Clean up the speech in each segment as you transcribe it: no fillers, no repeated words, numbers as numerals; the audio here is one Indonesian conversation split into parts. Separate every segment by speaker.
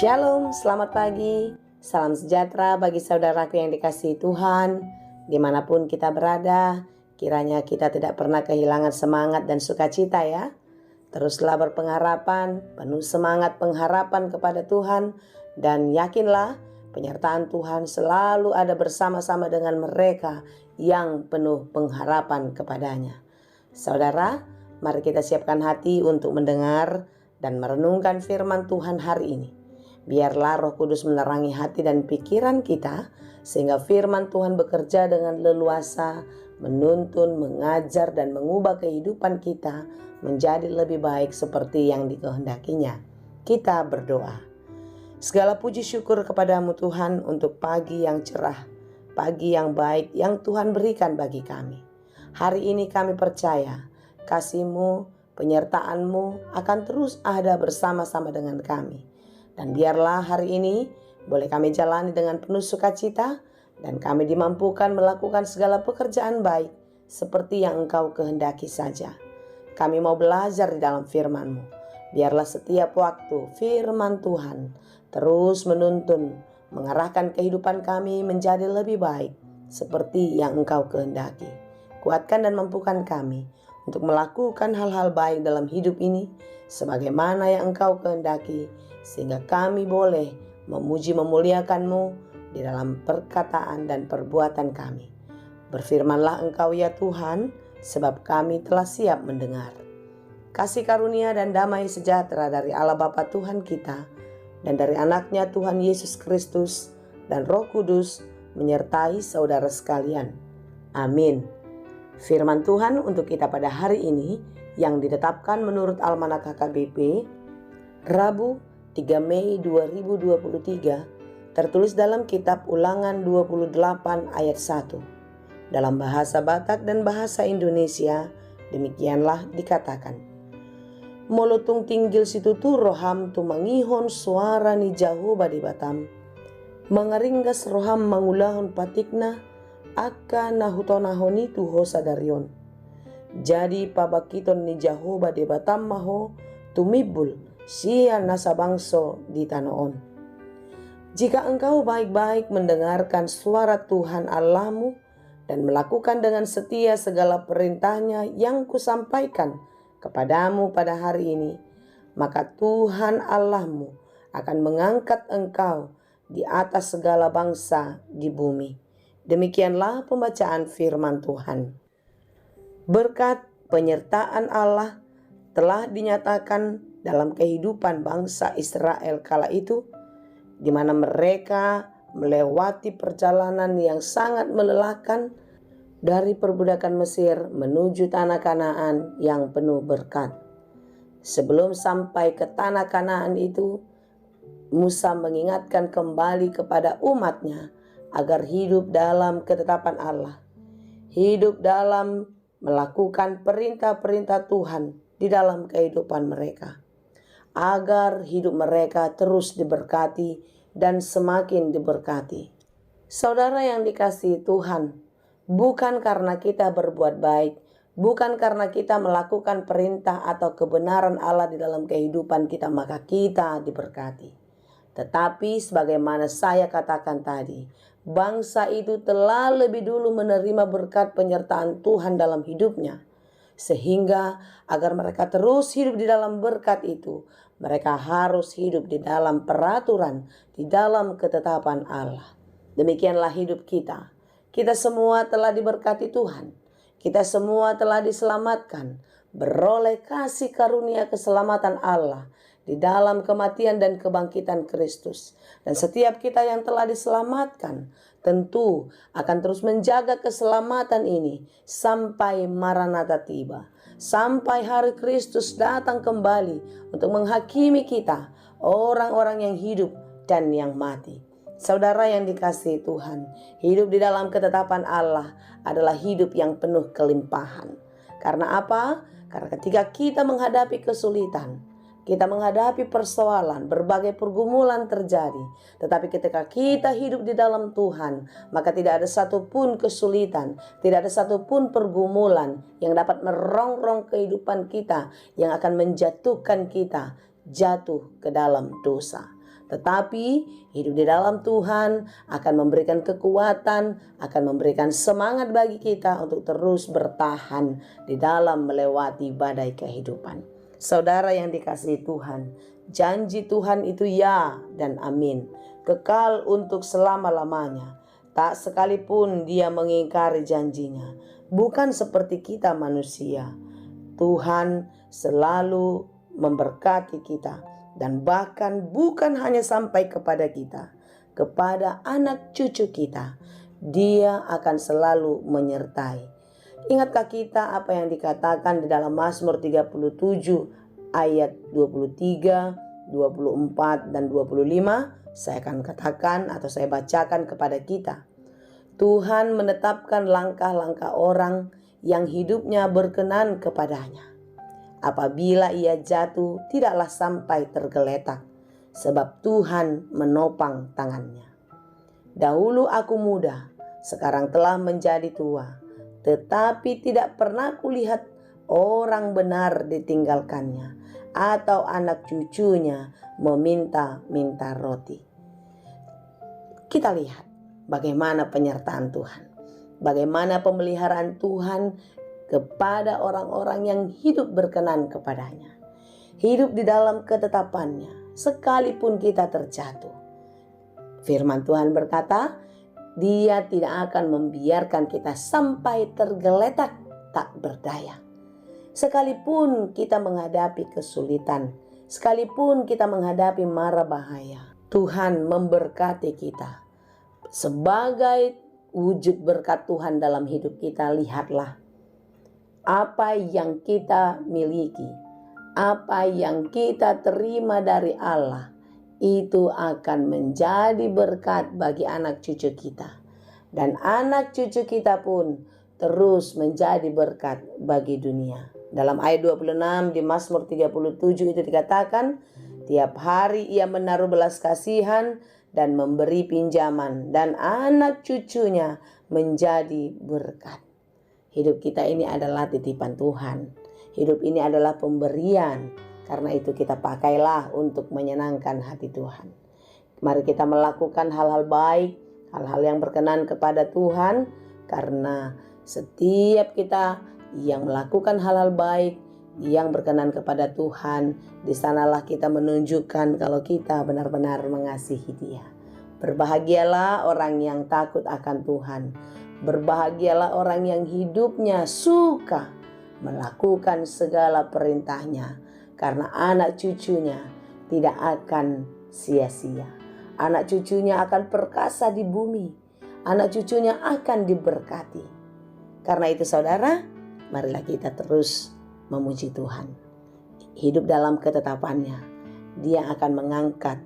Speaker 1: Shalom, selamat pagi. Salam sejahtera bagi saudaraku yang dikasihi Tuhan. Dimanapun kita berada, kiranya kita tidak pernah kehilangan semangat dan sukacita ya. Teruslah berpengharapan, penuh semangat pengharapan kepada Tuhan. Dan yakinlah penyertaan Tuhan selalu ada bersama-sama dengan mereka yang penuh pengharapan kepadanya. Saudara, mari kita siapkan hati untuk mendengar dan merenungkan firman Tuhan hari ini. Biarlah Roh Kudus menerangi hati dan pikiran kita, sehingga firman Tuhan bekerja dengan leluasa, menuntun, mengajar, dan mengubah kehidupan kita menjadi lebih baik seperti yang dikehendakinya. Kita berdoa. Segala puji syukur kepadamu Tuhan untuk pagi yang cerah, pagi yang baik yang Tuhan berikan bagi kami. Hari ini kami percaya kasih-Mu, penyertaan-Mu akan terus ada bersama-sama dengan kami. Dan biarlah hari ini boleh kami jalani dengan penuh sukacita dan kami dimampukan melakukan segala pekerjaan baik seperti yang Engkau kehendaki saja. Kami mau belajar di dalam firman-Mu. Biarlah setiap waktu firman Tuhan terus menuntun, mengarahkan kehidupan kami menjadi lebih baik seperti yang Engkau kehendaki. Kuatkan dan mampukan kami untuk melakukan hal-hal baik dalam hidup ini sebagaimana yang Engkau kehendaki, sehingga kami boleh memuji memuliakan-Mu di dalam perkataan dan perbuatan kami. Berfirmanlah Engkau ya Tuhan, sebab kami telah siap mendengar. Kasih karunia dan damai sejahtera dari Allah Bapa Tuhan kita dan dari anaknya Tuhan Yesus Kristus dan Roh Kudus menyertai saudara sekalian. Amin. Firman Tuhan untuk kita pada hari ini yang ditetapkan menurut Almanak HKBP Rabu 3 Mei 2023 tertulis dalam kitab Ulangan 28 ayat 1. Dalam bahasa Batak dan bahasa Indonesia demikianlah dikatakan. Molotung tinggil situtu roham tu mangihon suara ni Jahoba di Batam. Mengeringgas roham mangulahon patikna akka nahutonahoni tu hosa darion. Jadi pabakiton ni Jahoba di Batam maho tumibul sia nasa bangso di tanoon. Jika engkau baik-baik mendengarkan suara Tuhan Allahmu dan melakukan dengan setia segala perintahnya yang kusampaikan kepadamu pada hari ini, maka Tuhan Allahmu akan mengangkat engkau di atas segala bangsa di bumi. Demikianlah pembacaan firman Tuhan. Berkat penyertaan Allah telah dinyatakan dalam kehidupan bangsa Israel kala itu, di mana mereka melewati perjalanan yang sangat melelahkan dari perbudakan Mesir menuju tanah Kanaan yang penuh berkat. Sebelum sampai ke tanah Kanaan itu, Musa mengingatkan kembali kepada umatnya agar hidup dalam ketetapan Allah, hidup dalam melakukan perintah-perintah Tuhan di dalam kehidupan mereka, agar hidup mereka terus diberkati dan semakin diberkati. Saudara yang dikasihi Tuhan, bukan karena kita berbuat baik, bukan karena kita melakukan perintah atau kebenaran Allah di dalam kehidupan kita maka kita diberkati. Tetapi sebagaimana saya katakan tadi, bangsa itu telah lebih dulu menerima berkat penyertaan Tuhan dalam hidupnya. Sehingga agar mereka terus hidup di dalam berkat itu, mereka harus hidup di dalam peraturan, di dalam ketetapan Allah. Demikianlah hidup kita. Kita semua telah diberkati Tuhan. Kita semua telah diselamatkan, beroleh kasih karunia keselamatan Allah di dalam kematian dan kebangkitan Kristus. Dan setiap kita yang telah diselamatkan tentu akan terus menjaga keselamatan ini sampai Maranatha tiba, sampai hari Kristus datang kembali untuk menghakimi kita, orang-orang yang hidup dan yang mati. Saudara yang dikasihi Tuhan, hidup di dalam ketetapan Allah adalah hidup yang penuh kelimpahan. Karena apa? Karena ketika kita menghadapi kesulitan, kita menghadapi persoalan, berbagai pergumulan terjadi. Tetapi ketika kita hidup di dalam Tuhan, maka tidak ada satupun kesulitan, tidak ada satupun pergumulan yang dapat merongrong kehidupan kita, yang akan menjatuhkan kita jatuh ke dalam dosa. Tetapi hidup di dalam Tuhan akan memberikan kekuatan, akan memberikan semangat bagi kita untuk terus bertahan di dalam melewati badai kehidupan. Saudara yang dikasihi Tuhan, janji Tuhan itu ya dan amin, kekal untuk selama-lamanya. Tak sekalipun Dia mengingkari janjinya. Bukan seperti kita manusia. Tuhan selalu memberkati kita, dan bahkan bukan hanya sampai kepada kita, kepada anak cucu kita. Dia akan selalu menyertai. Ingatkah kita apa yang dikatakan di dalam Mazmur 37 ayat 23, 24 dan 25? Saya akan katakan atau saya bacakan kepada kita. Tuhan menetapkan langkah-langkah orang yang hidupnya berkenan kepadanya. Apabila ia jatuh, tidaklah sampai tergeletak, sebab Tuhan menopang tangannya. Dahulu aku muda, sekarang telah menjadi tua, tetapi tidak pernah kulihat orang benar ditinggalkannya, atau anak cucunya meminta-minta roti. Kita lihat bagaimana penyertaan Tuhan, bagaimana pemeliharaan Tuhan kepada orang-orang yang hidup berkenan kepadanya, hidup di dalam ketetapannya, sekalipun kita terjatuh. Firman Tuhan berkata, Dia tidak akan membiarkan kita sampai tergeletak tak berdaya. Sekalipun kita menghadapi kesulitan, sekalipun kita menghadapi mara bahaya, Tuhan memberkati kita. Sebagai wujud berkat Tuhan dalam hidup kita, lihatlah apa yang kita miliki, apa yang kita terima dari Allah, itu akan menjadi berkat bagi anak cucu kita. Dan anak cucu kita pun terus menjadi berkat bagi dunia. Dalam ayat 26 di Mazmur 37 itu dikatakan, tiap hari ia menaruh belas kasihan dan memberi pinjaman, dan anak cucunya menjadi berkat. Hidup kita ini adalah titipan Tuhan. Hidup ini adalah pemberian. Karena itu kita pakailah untuk menyenangkan hati Tuhan. Mari kita melakukan hal-hal baik, hal-hal yang berkenan kepada Tuhan. Karena setiap kita yang melakukan hal-hal baik, yang berkenan kepada Tuhan, di sanalah kita menunjukkan kalau kita benar-benar mengasihi Dia. Berbahagialah orang yang takut akan Tuhan. Berbahagialah orang yang hidupnya suka melakukan segala perintahnya, karena anak cucunya tidak akan sia-sia. Anak cucunya akan perkasa di bumi. Anak cucunya akan diberkati. Karena itu saudara, marilah kita terus memuji Tuhan. Hidup dalam ketetapannya. Dia akan mengangkat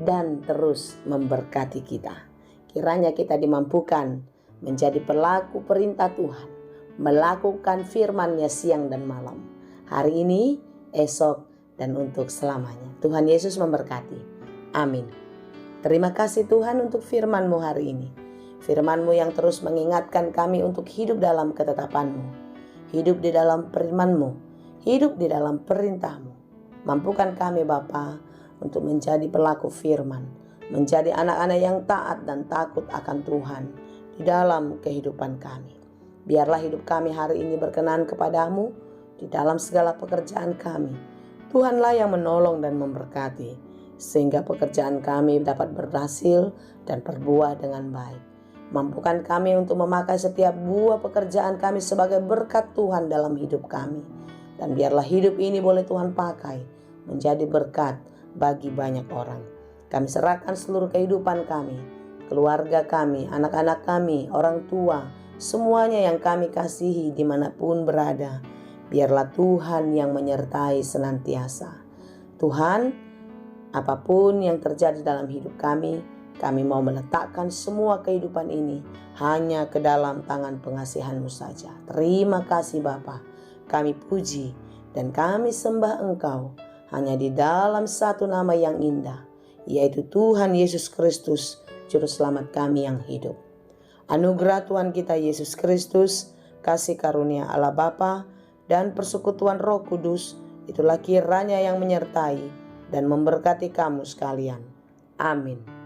Speaker 1: dan terus memberkati kita. Kiranya kita dimampukan menjadi pelaku perintah Tuhan, melakukan firman-Nya siang dan malam, hari ini, esok, dan untuk selamanya. Tuhan Yesus memberkati. Amin. Terima kasih Tuhan untuk firman-Mu hari ini. Firman-Mu yang terus mengingatkan kami untuk hidup dalam ketetapan-Mu, hidup di dalam firman-Mu, hidup di dalam perintah-Mu. Mampukan kami Bapa untuk menjadi pelaku firman, menjadi anak-anak yang taat dan takut akan Tuhan di dalam kehidupan kami. Biarlah hidup kami hari ini berkenan kepada-Mu di dalam segala pekerjaan kami. Tuhanlah yang menolong dan memberkati, sehingga pekerjaan kami dapat berhasil dan berbuah dengan baik. Mampukan kami untuk memakai setiap buah pekerjaan kami sebagai berkat Tuhan dalam hidup kami. Dan biarlah hidup ini boleh Tuhan pakai menjadi berkat bagi banyak orang. Kami serahkan seluruh kehidupan kami, keluarga kami, anak-anak kami, orang tua, semuanya yang kami kasihi dimanapun berada. Biarlah Tuhan yang menyertai senantiasa. Tuhan, apapun yang terjadi dalam hidup kami mau meletakkan semua kehidupan ini hanya ke dalam tangan pengasihan-Mu saja. Terima kasih Bapa. Kami puji dan kami sembah Engkau hanya di dalam satu nama yang indah, yaitu Tuhan Yesus Kristus, Juru Selamat kami yang hidup. Anugerah Tuhan kita Yesus Kristus, kasih karunia Allah Bapa, dan persekutuan Roh Kudus, itulah kiranya yang menyertai dan memberkati kamu sekalian. Amin.